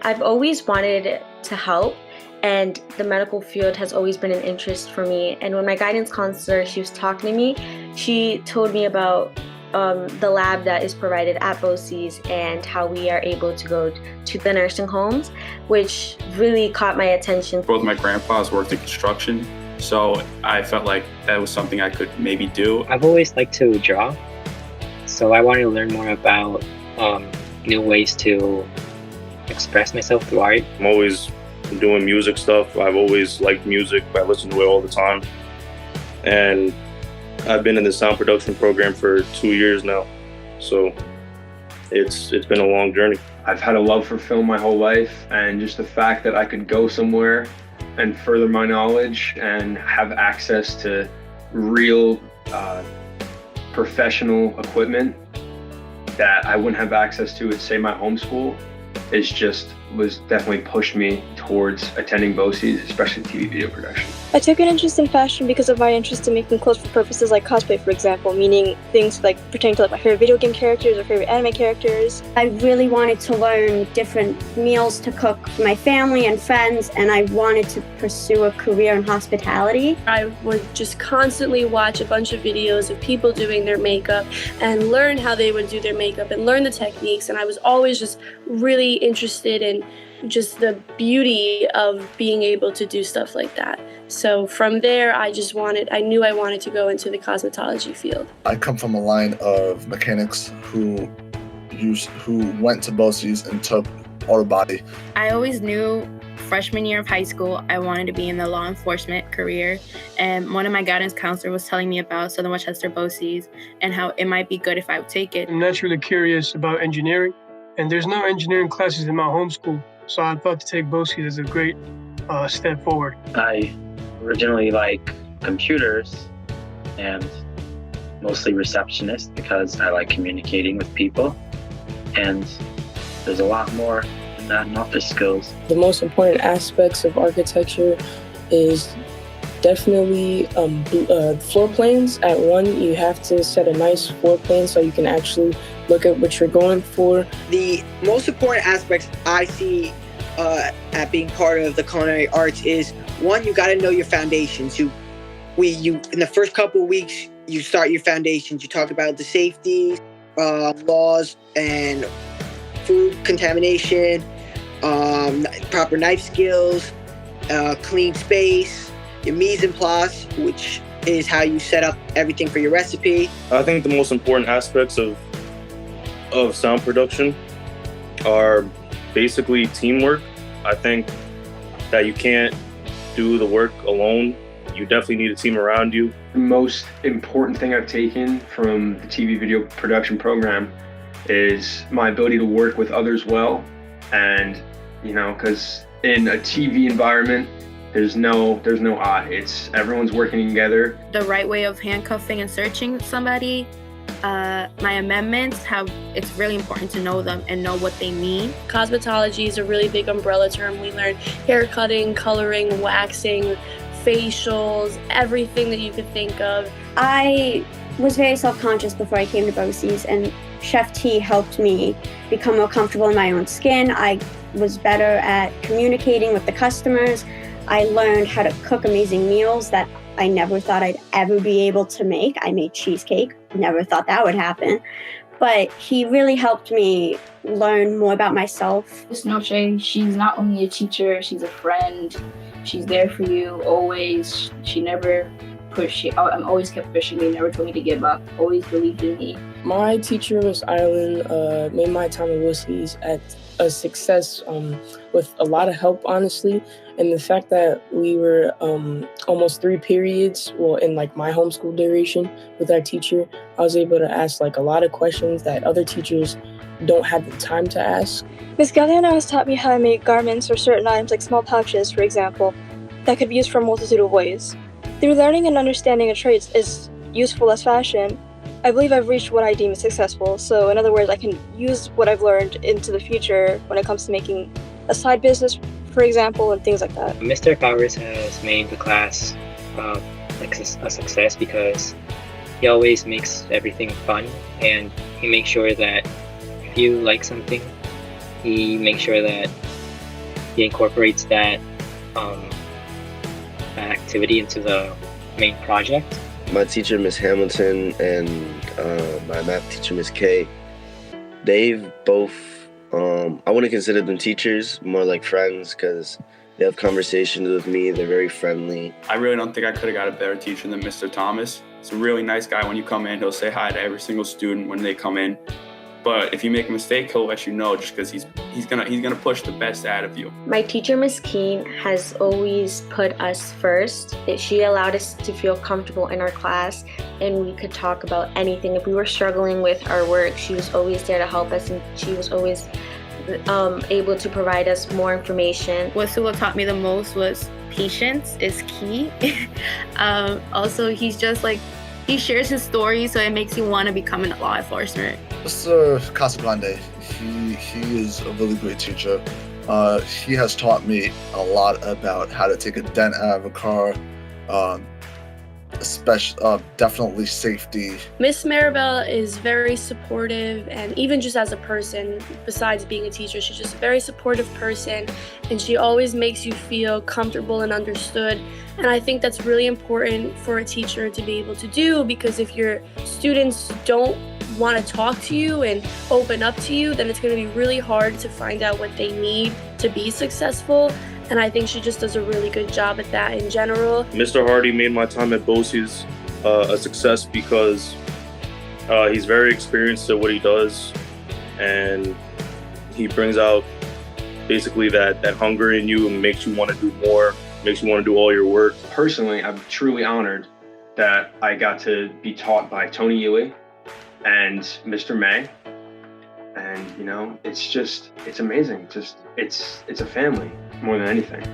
I've always wanted to help, and the medical field has always been an interest for me. And when my guidance counselor, she was talking to me, she told me about the lab that is provided at BOCES and how we are able to go to the nursing homes, which really caught my attention. Both my grandpas worked in construction, so I felt like that was something I could maybe do. I've always liked to draw, so I wanted to learn more about new ways to express myself through art. I'm always doing music stuff. I've always liked music. I listen to it all the time. And I've been in the sound production program for 2 years now. So it's been a long journey. I've had a love for film my whole life, and just the fact that I could go somewhere and further my knowledge and have access to real professional equipment that I wouldn't have access to at, say, my home school, was definitely pushed me towards attending BOCES, especially TV video production. I took an interest in fashion because of my interest in making clothes for purposes like cosplay, for example, meaning things like pertaining to like my favorite video game characters or favorite anime characters. I really wanted to learn different meals to cook for my family and friends, and I wanted to pursue a career in hospitality. I would just constantly watch a bunch of videos of people doing their makeup and learn how they would do their makeup and learn the techniques, and I was always just really interested in just the beauty of being able to do stuff like that. So from there, I knew I wanted to go into the cosmetology field. I come from a line of mechanics who went to BOCES and took auto body. I always knew freshman year of high school, I wanted to be in the law enforcement career. And one of my guidance counselors was telling me about Southern Westchester BOCES and how it might be good if I would take it. I'm naturally curious about engineering, and there's no engineering classes in my homeschool. So I thought to take BOCES as a great step forward. I originally like computers and mostly receptionist because I like communicating with people. And there's a lot more than that in office skills. The most important aspects of architecture is definitely floor plans. At one, you have to set a nice floor plan so you can actually look at what you're going for. The most important aspects I see at being part of the culinary arts is, one, you got to know your foundations. You in the first couple of weeks, you start your foundations. You talk about the safety laws and food contamination, proper knife skills, clean space, your mise en place, which is how you set up everything for your recipe. I think the most important aspects of sound production are basically teamwork. I think that you can't do the work alone. You definitely need a team around you. The most important thing I've taken from the TV video production program is my ability to work with others well. And, because in a TV environment, there's no I. Everyone's working together. The right way of handcuffing and searching somebody, my amendments, it's really important to know them and know what they mean. Cosmetology is a really big umbrella term. We learn hair cutting, coloring, waxing, facials, everything that you could think of. I was very self-conscious before I came to BOCES, and Chef T helped me become more comfortable in my own skin. I was better at communicating with the customers. I learned how to cook amazing meals that I never thought I'd ever be able to make. I made cheesecake, never thought that would happen. But he really helped me learn more about myself. Noche, she's not only a teacher, she's a friend. She's there for you always. She never I'm always kept pushing me, never told me to give up, always believed in me. My teacher, Miss Ireland, made my time at BOCES a success with a lot of help, honestly. And the fact that we were almost 3 periods, in like my homeschool duration with our teacher, I was able to ask like a lot of questions that other teachers don't have the time to ask. Miss Galliano has taught me how to make garments or certain items like small pouches, for example, that could be used for a multitude of ways. Through learning and understanding a trade as useful as fashion, I believe I've reached what I deem as successful. So in other words, I can use what I've learned into the future when it comes to making a side business, for example, and things like that. Mr. Powers has made the class a success because he always makes everything fun, and he makes sure that if you like something, he makes sure that he incorporates that activity into the main project. My teacher, Miss Hamilton, and my math teacher, Miss Kay, they've both, I wouldn't consider them teachers, more like friends, because they have conversations with me. They're very friendly. I really don't think I could have got a better teacher than Mr. Thomas. He's a really nice guy. When you come in, he'll say hi to every single student when they come in. But if you make a mistake, he'll let you know, just because he's gonna push the best out of you. My teacher, Miss Keene, has always put us first. She allowed us to feel comfortable in our class, and we could talk about anything. If we were struggling with our work, she was always there to help us, and she was always able to provide us more information. What Sula taught me the most was patience is key. Also, he's just like, he shares his story, so it makes you want to become a law enforcement. Mr. Casagrande, he is a really great teacher. He has taught me a lot about how to take a dent out of a car, definitely safety. Miss Maribel is very supportive, and even just as a person, besides being a teacher, she's just a very supportive person, and she always makes you feel comfortable and understood. And I think that's really important for a teacher to be able to do, because if your students don't want to talk to you and open up to you, then it's going to be really hard to find out what they need to be successful. And I think she just does a really good job at that in general. Mr. Hardy made my time at BOCES a success because he's very experienced at what he does, and he brings out basically that hunger in you and makes you want to do more, makes you want to do all your work. Personally, I'm truly honored that I got to be taught by Tony Ely and Mr. May. And it's amazing. It's a family more than anything.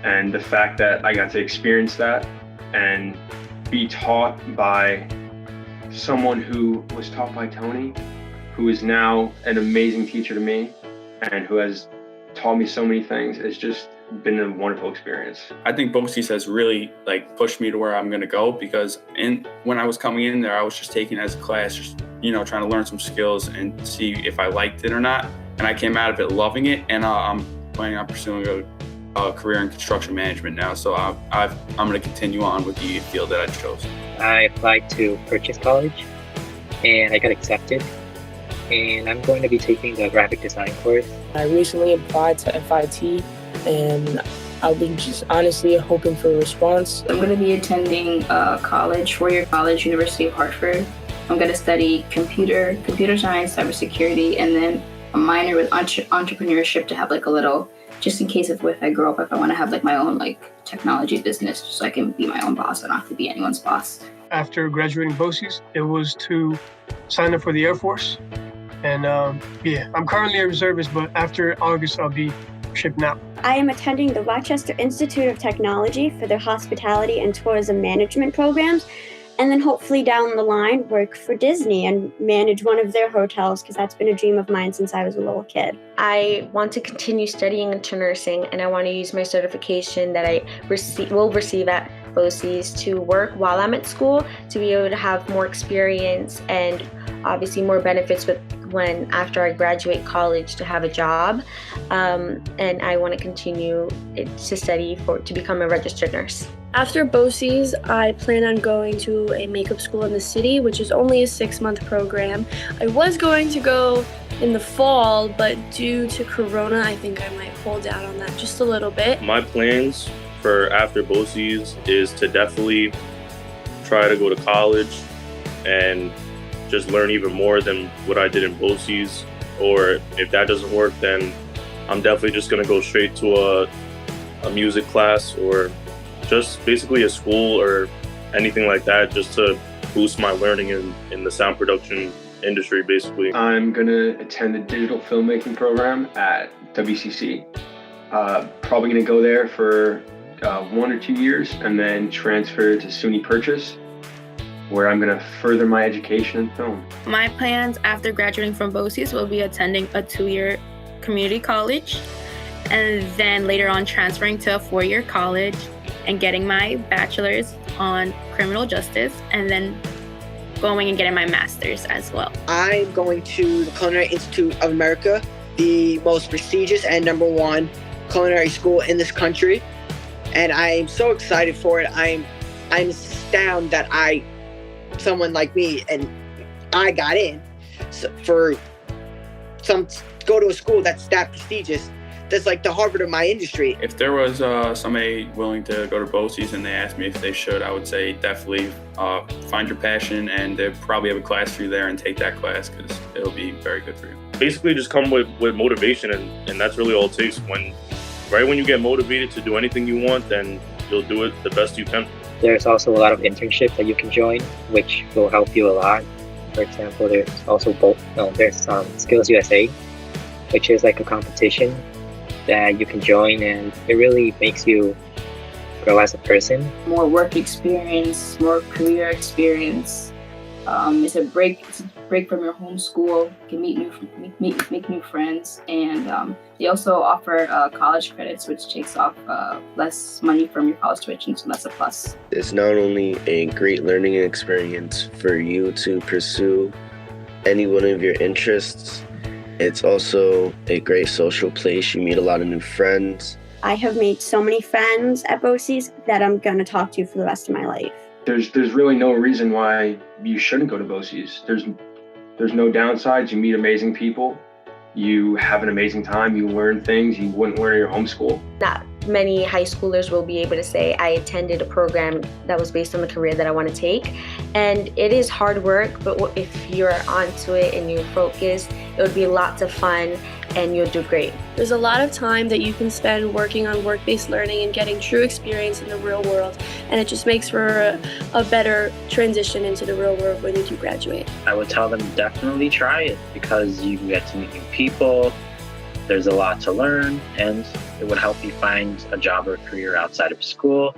And the fact that I got to experience that and be taught by someone who was taught by Tony, who is now an amazing teacher to me and who has taught me so many things, it's just been a wonderful experience. I think BOCES has really pushed me to where I'm gonna go, because when I was coming in there, I was just taking it as a class, just trying to learn some skills and see if I liked it or not. And I came out of it loving it, and I'm planning on pursuing a career in construction management now. So I'm going to continue on with the field that I chose. I applied to Purchase College, and I got accepted. And I'm going to be taking the graphic design course. I recently applied to FIT, and I'll be just honestly hoping for a response. I'm going to be attending college, 4-year college, University of Hartford. I'm going to study computer science, cybersecurity, and then a minor with entrepreneurship to have a little, just in case if I grow up, if I want to have my own technology business, so I can be my own boss and not have to be anyone's boss. After graduating BOCES, it was to sign up for the Air Force. And I'm currently a reservist, but after August, I'll be shipping out. I am attending the Rochester Institute of Technology for their hospitality and tourism management programs. And then hopefully down the line, work for Disney and manage one of their hotels, because that's been a dream of mine since I was a little kid. I want to continue studying into nursing, and I want to use my certification that I will receive at BOCES to work while I'm at school, to be able to have more experience and obviously more benefits after I graduate college, to have a job. And I want to continue to study to become a registered nurse. After BOCES, I plan on going to a makeup school in the city, which is only a 6-month program. I was going to go in the fall, but due to Corona, I think I might hold out on that just a little bit. My plans for after BOCES is to definitely try to go to college and just learn even more than what I did in BOCES. Or if that doesn't work, then I'm definitely just going to go straight to a music class, or just basically a school or anything like that, just to boost my learning in the sound production industry, basically. I'm gonna attend the digital filmmaking program at WCC. Probably gonna go there for 1 or 2 years and then transfer to SUNY Purchase, where I'm gonna further my education in film. My plans after graduating from BOCES will be attending a 2-year community college, and then later on transferring to a 4-year college and getting my bachelor's on criminal justice, and then going and getting my master's as well. I'm going to the Culinary Institute of America, the most prestigious and #1 culinary school in this country, and I'm so excited for it. I'm astounded that someone like me, and I got in for go to a school that's that prestigious. That's like the Harvard of my industry. If there was somebody willing to go to BOCES and they asked me if they should, I would say definitely find your passion, and they'll probably have a class through there and take that class because it'll be very good for you. Basically, just come with motivation, and that's really all it takes. When you get motivated to do anything you want, then you'll do it the best you can. There's also a lot of internships that you can join, which will help you a lot. For example, there's also Skills USA, which is like a competition that you can join, and it really makes you grow as a person. More work experience, more career experience. It's a break from your home school. You can make new friends, and they also offer college credits, which takes off less money from your college tuition, so that's a plus. It's not only a great learning experience for you to pursue any one of your interests, it's also a great social place. You meet a lot of new friends. I have made so many friends at BOCES that I'm going to talk to for the rest of my life. There's really no reason why you shouldn't go to BOCES. There's no downsides. You meet amazing people. You have an amazing time. You learn things you wouldn't learn in your home school. Not many high schoolers will be able to say, I attended a program that was based on the career that I want to take. And it is hard work, but if you're onto it and you're focused, it would be lots of fun and you'll do great. There's a lot of time that you can spend working on work-based learning and getting true experience in the real world, and it just makes for a better transition into the real world when you do graduate. I would tell them definitely try it because you get to meet new people, there's a lot to learn, and it would help you find a job or career outside of school.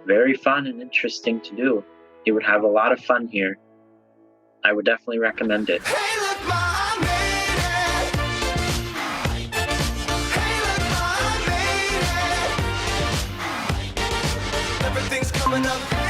Very fun and interesting to do. You would have a lot of fun here. I would definitely recommend it. Everything's coming up.